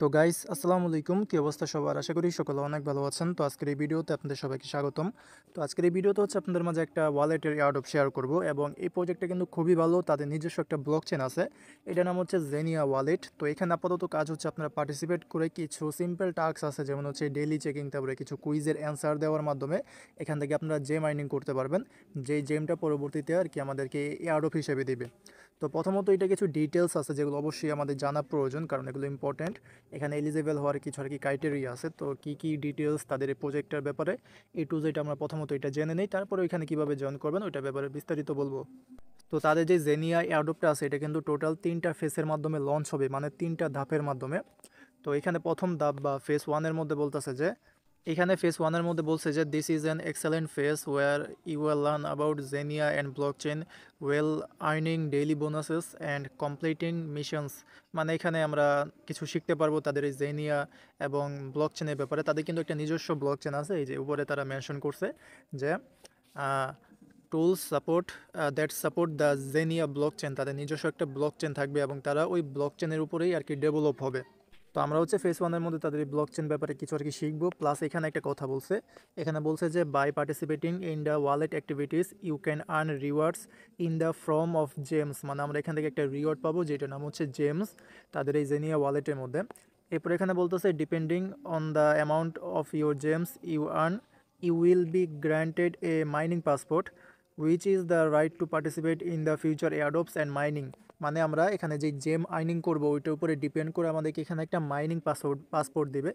তো গাইস আসসালামু আলাইকুম, কি অবস্থা সবার? আশা করি সকলে অনেক ভালো আছেন। তো আজকের এই ভিডিওতে আপনাদের সবাইকে স্বাগতম। তো আজকের এই ভিডিওতে হচ্ছে আপনাদের মাঝে একটা ওয়ালেটের এয়ারড্রপ শেয়ার করব এবং এই প্রজেক্টটা কিন্তু খুবই ভালো। তাদের নিজস্ব একটা ব্লকচেন আছে, এটার নাম হচ্ছে জেনিয়া ওয়ালেট। তো এখানে আপাতত কাজ হচ্ছে আপনারা পার্টিসিপেট করে কিছু সিম্পল টাস্ক আছে, যেমন হচ্ছে ডেইলি চেকিং, তারপরে কিছু কুইজের অ্যান্সার দেওয়ার মাধ্যমে এখান থেকে আপনারা জেম আর্নিং করতে পারবেন, যেই জেমটা পরবর্তীতে আর কি আমাদেরকে এয়ারড্রপ হিসেবে দিবে। তো প্রথমত এটা কিছু ডিটেলস আছে যেগুলো অবশ্যই আমাদের জানা প্রয়োজন, কারণ এগুলো ইম্পর্ট্যান্ট। এখানে এলিজিবল হওয়ার কিছু আর কি ক্রাইটেরিয়া আছে। তো কী কী ডিটেলস তাদের এই প্রজেক্টের ব্যাপারে A to Z আমরা প্রথমত এটা জেনে নেই, তারপরে ওইখানে কীভাবে জয়েন করবেন ওইটার ব্যাপারে বিস্তারিত বলবো। তো তাদের যে জেনিয়া এয়ারড্রপটা আছে এটা কিন্তু টোটাল 3টা ফেসের মাধ্যমে লঞ্চ হবে, মানে 3টা ধাপের মাধ্যমে। তো এখানে প্রথম ধাপ বা ফেস ওয়ানের মধ্যে বলতেছে যে, এখানে ফেস ওয়ানের মধ্যে বলছে যে this is an excellent phase where you will learn about Xenea and blockchain well earning daily bonuses and completing missions. মানে এখানে আমরা কিছু শিখতে পারবো তাদের এই জেনিয়া এবং ব্লকচেনের ব্যাপারে। তাদের কিন্তু একটা নিজস্ব ব্লকচেন আছে, এই যে উপরে তারা মেনশন করছে যে tools support that support the Xenea blockchain. তাদের নিজস্ব একটা ব্লকচেন থাকবে এবং তারা ওই ব্লকচেনের উপরেই আর কি ডেভেলপ হবে। তো আমরা হচ্ছে ফেস ওয়ানের মধ্যে তাদের এই ব্লকচেন ব্যাপারে কিছু আর কি শিখবো। প্লাস এখানে একটা কথা বলছে, এখানে বলছে যে by participating in the wallet activities you can earn rewards in the form of gems. মানে আমরা এখান থেকে একটা রিওয়ার্ড পাবো যেটার নাম হচ্ছে জেমস, তাদের এই জেনিয়া ওয়ালেটের মধ্যে। এরপর এখানে বলতেছে depending on the amount of your gems you earn you will be granted a mining passport which is the right to participate in the future airdrops and mining. মানে আমরা এখানে যে জেম আর্নিং করবো ওইটার উপরে ডিপেন্ড করে আমাদেরকে এখানে একটা মাইনিং পাসপোর্ট দিবে,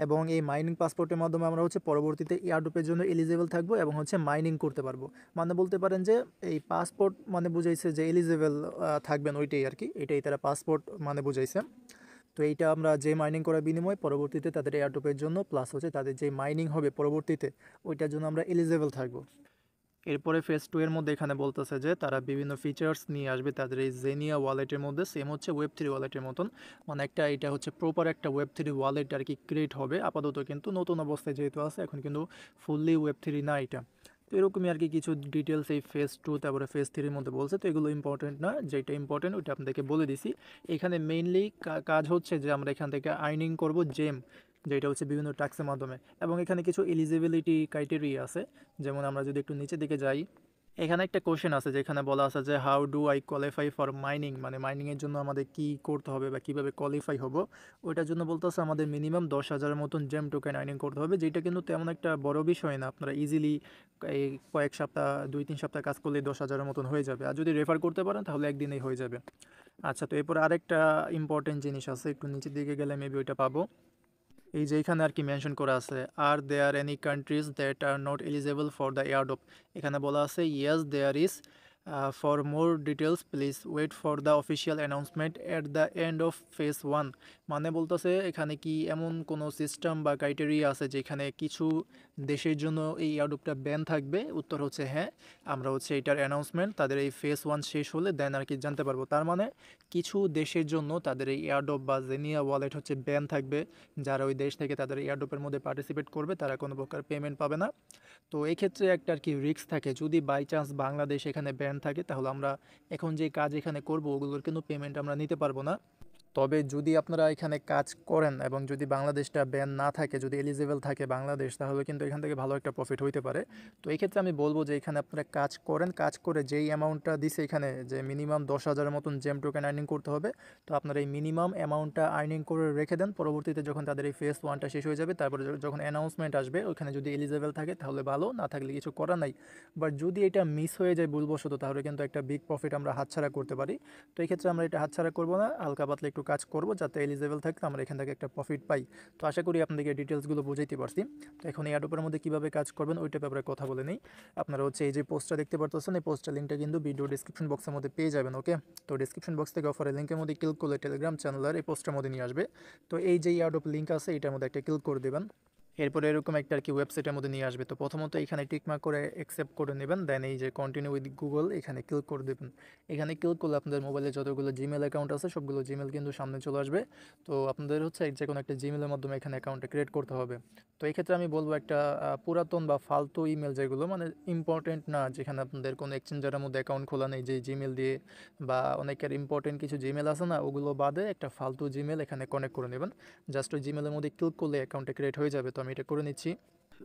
এবং এই মাইনিং পাসপোর্টের মাধ্যমে আমরা হচ্ছে পরবর্তীতে এয়ারড্রপের জন্য এলিজেবল থাকবো এবং হচ্ছে মাইনিং করতে পারবো। মানে বলতে পারেন যে এই পাসপোর্ট মানে বুঝাইছে যে এলিজেবল থাকবেন, ওইটাই আর কি, এটাই তারা পাসপোর্ট মানে বুঝাইছে। তো এইটা আমরা যে মাইনিং করার বিনিময়ে পরবর্তীতে তাদের এয়ারড্রপের জন্য প্লাস হচ্ছে তাদের যে মাইনিং হবে পরবর্তীতে ওইটার জন্য আমরা এলিজেবল থাকবো। এরপরে ফেজ 2 এর মধ্যে এখানে বলতেছে যে তারা বিভিন্ন ফিচার্স নিয়ে আসবে তাদের এই জেনিয়া ওয়ালেটের মধ্যে, সেম হচ্ছে ওয়েব 3 ওয়ালেটের মতন। মানে একটা এটা হচ্ছে প্রপার একটা ওয়েব 3 ওয়ালেট আর কি ক্রিয়েট হবে আপাতত, কিন্তু নতুন অবস্থায় যেহেতু আছে এখন কিন্তু ফুললি ওয়েব 3 না এটা। তো এরকমই আর কি কিছু ডিটেলস এই ফেজ 2 তারপরে ফেজ 3 মধ্যে বলছে। তো এগুলো ইম্পর্টেন্ট না, যেটা ইম্পর্টেন্ট ওইটা আপনাদেরকে বলে দিছি। এখানে মেইনলি কাজ হচ্ছে যে আমরা এখান থেকে আর্নিং করব জেম, যেটা হচ্ছে বিভিন্ন ট্যাক্সের মাধ্যমে। এবং এখানে কিছু এলিজিবিলিটি ক্রাইটেরিয়া আছে, যেমন আমরা যদি একটু নিচের দিকে যাই, এখানে একটা কোশ্চেন আছে যেখানে বলা আছে যে how do I qualify for mining. মানে মাইনিংয়ের জন্য আমাদের কি করতে হবে বা কীভাবে কোয়ালিফাই হব, ওইটার জন্য বলতে আছে আমাদের মিনিমাম 10,000-এর মতন জেম টোকেন আর্নিং করতে হবে, যেটা কিন্তু তেমন একটা বড় বিষয় না। আপনারা ইজিলি এই কয়েক সপ্তাহ 2-3 সপ্তাহ কাজ করলে 10,000-এর মতন হয়ে যাবে, আর যদি রেফার করতে পারেন তাহলে একদিনেই হয়ে যাবে। আচ্ছা, তো এরপর আরেকটা ইম্পর্টেন্ট জিনিস আছে, একটু নিচের দিকে গেলে মেবি ওইটা পাবো। এই যে এখানে আর কি মেনশন করা আছে, আর there any countries that are not eligible for the airdrop. এখানে বলা আছে yes there is, for more details please wait for the official announcement at the end of phase 1। মানে বলতেছে এখানে কি এমন কোনো সিস্টেম বা ক্রাইটেরিয়া আছে যেখানে কিছু দেশের জন্য এই এয়ারড্রপটা ব্যান থাকবে? উত্তর হচ্ছে হ্যাঁ, আমরা হচ্ছে এটার অ্যানাউন্সমেন্ট তাদের এই ফেজ 1 শেষ হলে দেন আর কি জানতে পারবো। তার মানে কিছু দেশের জন্য তাদের এই এয়ারড্রপ বা জেনিয়া ওয়ালেট হচ্ছে ব্যান থাকবে, যারা ওই দেশ থেকে তাদের এয়ারড্রপের মধ্যে পার্টিসিপেট করবে তারা কোনো প্রকার পেমেন্ট পাবে না। তো এই ক্ষেত্রে একটা আর কি রিস্ক থাকে, যদি বাই চান্স বাংলাদেশ এখানে ব্যান থাকে তাহলে আমরা এখন যে কাজ এখানে করব ওগুলোর কিন্তু পেমেন্ট আমরা নিতে পারবো না। তবে যদি আপনারা এখানে কাজ করেন এবং যদি বাংলাদেশটা ব্যান না থাকে, যদি এলিজিবল থাকে বাংলাদেশ, তাহলে কিন্তু এখান থেকে ভালো একটা প্রফিট হইতে পারে। তো এই ক্ষেত্রে আমি বলবো যে এখানে আপনারা কাজ করেন, কাজ করে যেই অ্যামাউন্টটা দিছে এখানে যে মিনিমাম 10,000-এর মতন জেম টোকেন আর্নিং করতে হবে, তো আপনারা এই মিনিমাম অ্যামাউন্টটা আর্নিং করে রেখে দেন। পরবর্তীতে যখন তাদের এই ফেজ 1টা শেষ হয়ে যাবে তারপরে যখন অ্যানাউন্সমেন্ট আসবে ওখানে যদি এলিজিবল থাকে তাহলে ভালো, না থাকলে কিছু করার নাই। বাট যদি এটা মিস হয়ে যায় ভুলবশত তাহলে কিন্তু একটা বিগ প্রফিট আমরা হাতছাড়া করতে পারি। তো এই ক্ষেত্রে আমরা এটা হাতছাড়া করবো না, হালকা পাতলা একটু কাজ করবো যাতে এলিজেবল থাকলে আমরা এখান থেকে একটা প্রফিট পাই। তো আশা করি আপনাদেরকে ডিটেলসগুলো বুঝাইতে পারছি। তো এখন এই অ্যাডোপের মধ্যে কীভাবে কাজ করবেন ওইটা ব্যাপারে কথা বলে নেই। আপনারা হচ্ছে এই যে পোস্টটা দেখতে পারতেছেন, এই পোস্টার লিঙ্কটা কিন্তু ভিডিও ডিসক্রিপশন বক্সের মধ্যে পেয়ে যাবেন। ওকে, তো ডিসক্রিপশন বক্স থেকে অফারের লিঙ্কের মধ্যে ক্লিক করলে টেলিগ্রাম চ্যানেলের এই পোস্টের মধ্যে নিয়ে আসবে। তো এই যে অ্যাডোপ লিঙ্ক আছে এটার মধ্যে একটা ক্লিক করে দেবেন। এরপরে এরকম একটা আর কি ওয়েবসাইটের মধ্যে নিয়ে আসবে। তো প্রথমত এখানে টিকমার্ক করে অ্যাকসেপ্ট করে নেবেন, দেন এই যে কন্টিনিউ উইথ গুগল এখানে ক্লিক করে দেবেন। এখানে ক্লিক করলে আপনাদের মোবাইলে যতগুলো জিমেল অ্যাকাউন্ট আছে সবগুলো জিমেল কিন্তু সামনে চলে আসবে। তো আপনাদের হচ্ছে যে কোনো একটা জিমেলের মাধ্যমে এখানে অ্যাকাউন্টটা ক্রিয়েট করতে হবে। তো এই ক্ষেত্রে আমি বলবো একটা পুরাতন বা ফালতু ইমেল যেগুলো মানে ইম্পর্টেন্ট না, যেখানে আপনাদের কোনো এক্সচেঞ্জারের মধ্যে অ্যাকাউন্ট খোলা নেই যে জিমেল দিয়ে, বা অনেকের ইম্পর্টেন্ট কিছু জিমেল আছে না, ওগুলো বাদে একটা ফালতু জিমেল এখানে কানেক্ট করে নেবেন। জাস্ট ওই জিমেলের মধ্যে ক্লিক করলে অ্যাকাউন্টটা ক্রিয়েট হয়ে যাবে। তো আমি এটা করে নিচ্ছি।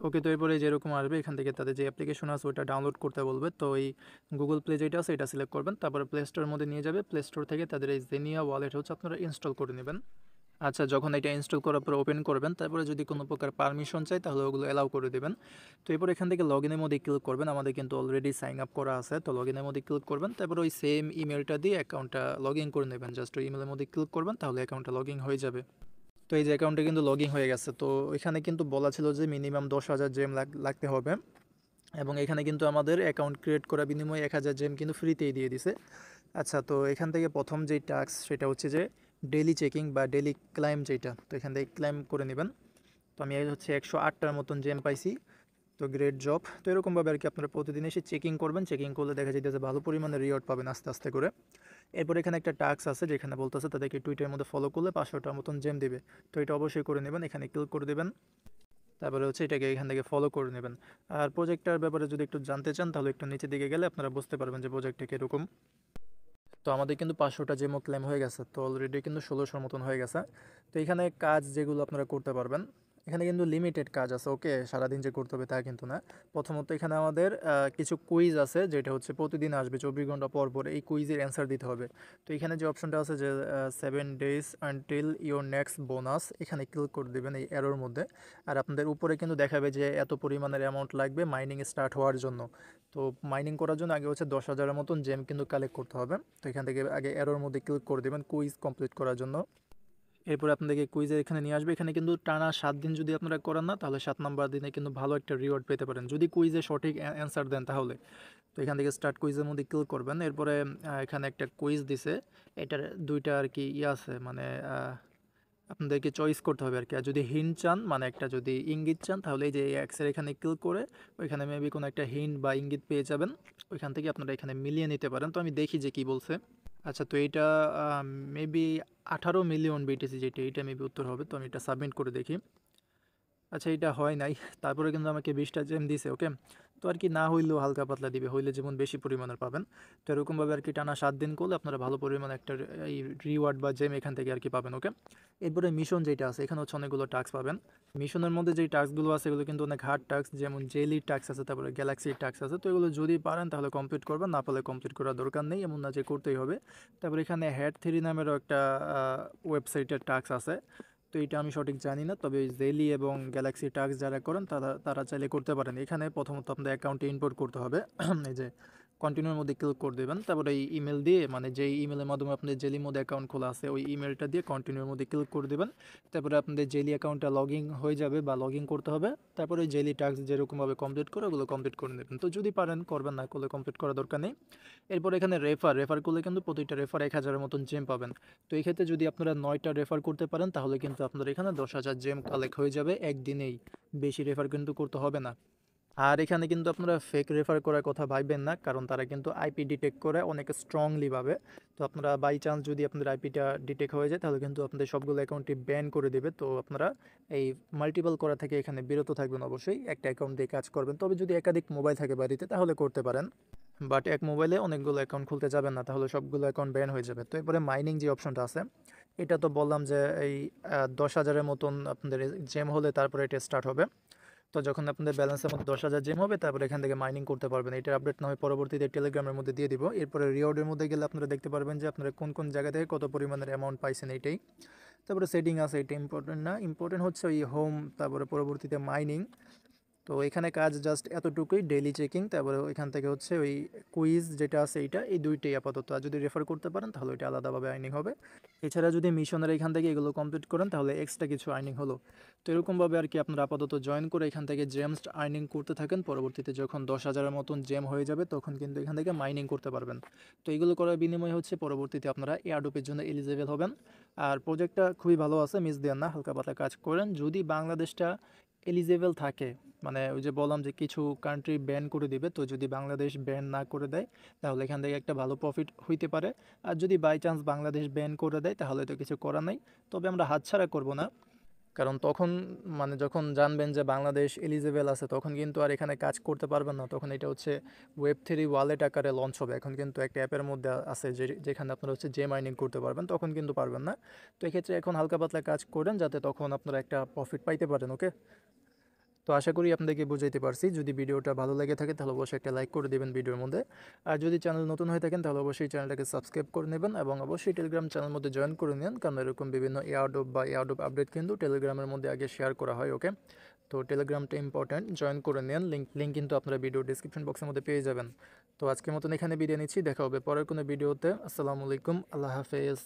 ওকে, তো এরপরে যেরকম আসবে এখান থেকে তাদের যে অ্যাপ্লিকেশন আছে ওটা ডাউনলোড করতে বলবে। তো এই গুগল প্লে যেটা আছে এটা সিলেক্ট করবেন, তারপরে প্লে স্টোরের মধ্যে নিয়ে যাবে। প্লে স্টোর থেকে তাদের এই জেনিয়া ওয়ালেট হচ্ছে আপনারা ইনস্টল করে নেবেন। আচ্ছা, যখন এটা ইনস্টল করার পর ওপেন করবেন, তারপরে যদি কোনো প্রকার পারমিশন চাই তাহলে ওগুলো অ্যালাউ করে দেবেন। তো এরপর এখান থেকে লগ ইনের মধ্যে ক্লিক করবেন। আমাদের কিন্তু অলরেডি সাইন আপ করা আছে, তো লগ ইনের মধ্যে ক্লিক করবেন। তারপর ওই সেম ইমেলটা দিয়ে অ্যাকাউন্টটা লগ ইন করে নেবেন। জাস্ট ওই ইমেলের মধ্যে ক্লিক করবেন, তাহলে অ্যাকাউন্টটা লগ ইন হয়ে যাবে। তো এই যে অ্যাকাউন্টে কিন্তু লগ ইন হয়ে গেছে। তো এখানে কিন্তু বলা ছিল যে মিনিমাম 10,000 জেম লাগতে হবে, এবং এখানে কিন্তু আমাদের অ্যাকাউন্ট ক্রিয়েট করা বিনিময়ে 1,000 জেম কিন্তু ফ্রিতেই দিয়ে দিছে। আচ্ছা, তো এখান থেকে প্রথম যেই টাস্ক সেটা হচ্ছে যে ডেইলি চেকিং বা ডেইলি ক্লাইম যেটা, তো এখান থেকে ক্লাইম করে নেবেন। তো আমি এই হচ্ছে 108টার মতন জেম পাইছি। তো গ্রেট জব। তো এরকমভাবে আর কি আপনারা প্রতিদিন এসে চেকিং করবেন। চেকিং করলে দেখা যাইতেছে ভালো পরিমাণে রিওয়ার্ড পাবেন আস্তে আস্তে করে। এরপর এখানে একটা টাস্ক আছে যেখানে বলতেছে তাদেরকে টুইটারের মধ্যে ফলো করলে 500টার মতন জেম দিবে। তো এটা অবশ্যই করে নেবেন, এখানে ক্লিক করে দেবেন। তারপরে হচ্ছে এটাকে এখান থেকে ফলো করে নেবেন। আর প্রজেক্টটার ব্যাপারে যদি একটু জানতে চান তাহলে একটু নিচের দিকে গেলে আপনারা বুঝতে পারবেন যে প্রজেক্টটা কীরকম। তো আমাদের কিন্তু 500টা জেমও ক্লেম হয়ে গেছে, তো অলরেডি কিন্তু 1600 মতন হয়ে গেছে। তো এখানে কাজ যেগুলো আপনারা করতে পারবেন, এখানে কিন্তু লিমিটেড কাজ আছে। ওকে, সারাদিন যে করতে হবে তা কিন্তু না। প্রথমত এখানে আমাদের কিছু কুইজ আছে, যেটা হচ্ছে প্রতিদিন আসবে 24 ঘন্টা পর পর, এই কুইজের অ্যান্সার দিতে হবে। তো এখানে যে অপশনটা আছে যে 7 days until your next bonus, এখানে ক্লিক করে দেবেন এই এরোর মধ্যে। আর আপনাদের উপরে কিন্তু দেখাবে যে এত পরিমাণের অ্যামাউন্ট লাগবে মাইনিং স্টার্ট হওয়ার জন্য। তো মাইনিং করার জন্য আগে হচ্ছে 10,000-এর মতন জেম কিন্তু কালেক্ট করতে হবে। তো এখান থেকে আগে এরোর মধ্যে ক্লিক করে দেবেন কুইজ কমপ্লিট করার জন্য। এরপর আপনাদেরকে কুইজের এখানে নিয়ে আসবে। এখানে কিন্তু টানা 7 দিন যদি আপনারা করেন না, তাহলে 7 নম্বর দিনে কিন্তু ভালো একটা রিওয়ার্ড পেতে পারেন যদি কুইজে সঠিক অ্যান্সার দেন তাহলে। তো এখান থেকে স্টার্ট কুইজের মধ্যে ক্লিক করবেন। এরপরে এখানে একটা কুইজ দিছে, এটার দুইটা আর কি আছে, মানে আপনাদেরকে চয়েস করতে হবে আর কি। আর যদি হিন্ট চান, মানে একটা যদি ইঙ্গিত চান, তাহলে এই যে এক্সের এখানে ক্লিক করে ওইখানে মেবি কোনো একটা হিন্ট বা ইঙ্গিত পেয়ে যাবেন। ওইখান থেকে আপনারা এখানে মিলিয়ে নিতে পারেন। তো আমি দেখি যে কি বলছে। আচ্ছা, তো এইটা মেবি 18 মিলিয়ন বিটিসি, যেটা এইটা মেবি উত্তর হবে। তো আমি এটা সাবমিট করে দেখি। আচ্ছা, এটা হয় নাই। তারপরে কিন্তু আমাকে 20টা জেম দিছে। ওকে, তো আর কি না হইলেও হালকা পাতলা দিবে, হইলে যেমন বেশি পরিমাণের পাবেন। তো এরকমভাবে আর কি টানা 7 দিন করলে আপনারা ভালো পরিমাণে একটা এই রিওয়ার্ড বা জেম এখান থেকে আর কি পাবেন। ওকে, এরপরে মিশন যেটা আছে, এখানে হচ্ছে অনেকগুলো টাস্ক পাবেন। মিশনের মধ্যে যেই টাস্কগুলো আছে এগুলো কিন্তু অনেক হার্ড টাস্ক, যেমন জেলি টাস্ক আছে, তারপরে গ্যালাক্সির টাস্ক আছে। তো এগুলো যদি পারেন তাহলে কমপ্লিট করবেন, না পারলে কমপ্লিট করার দরকার নেই, এমন না যে করতেই হবে। তারপরে এখানে হ্যাড থ্রি নামেরও একটা ওয়েবসাইটের টাস্ক আছে। তো এটা আমি সঠিক জানি না, তবে জেলি এবং গ্যালাক্সি টাস্ক যারা করেন তারা তারা চাইলে করতে পারেন। এখানে প্রথমত আপনাদের অ্যাকাউন্টে ইম্পোর্ট করতে হবে। এই যে কন্টিনিউর মধ্যে ক্লিক করে দেবেন, তারপরে এই ইমেল দিয়ে, মানে যেই ইমেলের মাধ্যমে আপনাদের জেলির মধ্যে অ্যাকাউন্ট খোলা আছে ওই ইমেলটা দিয়ে কন্টিনিউর মধ্যে ক্লিক করে দেবেন। তারপরে আপনাদের জেলি অ্যাকাউন্টটা লগ ইন হয়ে যাবে বা লগ ইন করতে হবে। তারপরে ওই জেলি টাস্ক যেরকমভাবে কমপ্লিট করে ওগুলো কমপ্লিট করে নেবেন। তো যদি পারেন করবেন, না করলে কমপ্লিট করার দরকার নেই। এরপর এখানে রেফার করলে কিন্তু প্রতিটা রেফার 1,000-এর মতন জেম পাবেন। তো এই ক্ষেত্রে যদি আপনারা 9টা রেফার করতে পারেন তাহলে কিন্তু আপনাদের এখানে 10,000 জেম কালেক্ট হয়ে যাবে একদিনেই। বেশি রেফার কিন্তু করতে হবে না। আর এখানে কিন্তু আপনারা ফেক রেফার করার কথা ভাববেন না, কারণ তারা কিন্তু আইপি ডিটেক্ট করে অনেক স্ট্রংলি ভাবে। তো আপনারা বাই চান্স যদি আপনাদের আইপিটা ডিটেক্ট হয়ে যায় তাহলে কিন্তু আপনাদের সবগুলো অ্যাকাউন্টটি ব্যান করে দেবে। তো আপনারা এই মাল্টিপল করা থেকে এখানে বিরত থাকবেন, অবশ্যই একটা অ্যাকাউন্ট দিয়ে কাজ করবেন। তবে যদি একাধিক মোবাইল থাকে বাড়িতে তাহলে করতে পারেন, বাট এক মোবাইলে অনেকগুলো অ্যাকাউন্ট খুলতে যাবেন না, তাহলে সবগুলো অ্যাকাউন্ট ব্যান হয়ে যাবে। তো এরপরে মাইনিং যে অপশনটা আছে, এটা তো বললাম যে এই 10,000-এর মতন আপনাদের জেম হলে তারপরে এটা স্টার্ট হবে। তো যখন আপনাদের ব্যালেন্সের মধ্যে 10,000 জেম হবে তারপরে এখান থেকে মাইনিং করতে পারবেন। এটার আপডেট না হয় পরবর্তীতে টেলিগ্রামের মধ্যে দিয়ে দিব। এরপরে রিওয়ার্ডের মধ্যে গেলে আপনারা দেখতে পারবেন যে আপনারা কোন কোন জায়গা থেকে কত পরিমাণের অ্যামাউন্ট পাইছেন এইটাই। তারপরে সেটিং আছে, এটা ইম্পর্টেন্ট না, ইম্পর্টেন্ট হচ্ছে ওই হোম, তারপরে পরবর্তীতে মাইনিং। তো এখানে কাজ জাস্ট এতটুকুই, ডেইলি চেকিং, তারপরে এখান থেকে হচ্ছে ওই কুইজ যেটা আছে এইটা, এই দুইটাই আপাতত। আর যদি রেফার করতে পারেন তাহলে ওইটা আলাদাভাবে আর্নিং হবে। এছাড়া যদি মিশনের এখান থেকে এগুলো কমপ্লিট করেন তাহলে এক্সট্রা কিছু আর্নিং হলো। তো এরকমভাবে আর কি আপনারা আপাতত জয়েন করে এখান থেকে জেমস আর্নিং করতে থাকেন। পরবর্তীতে যখন 10,000-এর মতন জেম হয়ে যাবে তখন কিন্তু এখান থেকে মাইনিং করতে পারবেন। তো এগুলো করার বিনিময়ে হচ্ছে পরবর্তীতে আপনারা এয়ারড্রপের জন্য এলিজিবল হবেন। আর প্রজেক্টটা খুবই ভালো আছে, মিস দেন না, হালকা পাতলা কাজ করেন। যদি বাংলাদেশটা এলিজেবল থাকে, মানে ওই যে বললাম যে কিছু কান্ট্রি ব্যান করে দিবে, তো যদি বাংলাদেশ ব্যান না করে দেয় তাহলে এখান থেকে একটা ভালো প্রফিট হইতে পারে। আর যদি বাই চান্স বাংলাদেশ ব্যান করে দেয় তাহলে তো কিছু করার নাই, তবে আমরা হাতছাড়া করব না। কারণ তখন মানে যখন জানবেন যে বাংলাদেশ এলিজেবল আছে তখন কিন্তু আর এখানে কাজ করতে পারবেন না, তখন এটা হচ্ছে ওয়েব 3 ওয়ালেট আকারে লঞ্চ হবে। এখন কিন্তু একটা অ্যাপের মধ্যে আছে যেখানে আপনারা হচ্ছে যে মাইনিং করতে পারবেন, তখন কিন্তু পারবেন না। তো এক্ষেত্রে এখন হালকা পাতলা কাজ করেন যাতে তখন আপনারা একটা প্রফিট পাইতে পারেন। ওকে, তো আশা করি আপনাদেরকে বুঝাইতে পারছি। যদি ভিডিওটা ভালো লেগে থাকে তাহলে অবশ্যই একটা লাইক করে দেবেন ভিডিওর মধ্যে। আর যদি চ্যানেল নতুন হয়ে থাকেন তাহলে অবশ্যই চ্যানেলটাকে সাবস্ক্রাইব করে নেবেন এবং অবশ্যই টেলিগ্রাম চ্যানেলের মধ্যে জয়েন করে নেন, কারণ এরকম বিভিন্ন এয়ারড্রপ বা এয়ারড্রপ আপডেট কিন্তু টেলিগ্রামের মধ্যে আগে শেয়ার করা হয়। ওকে, তো টেলিগ্রামটা ইম্পর্ট্যান্ট, জয়েন করে নেন। লিঙ্ক কিন্তু আপনারা ভিডিও ডিসক্রিপশন বক্সের মধ্যে পেয়ে যাবেন। তো আজকের মতন এখানে বিদায় নিচ্ছি, দেখা হবে পরের কোনো ভিডিওতে। আসসালামু আলাইকুম, আল্লাহ হাফেজ।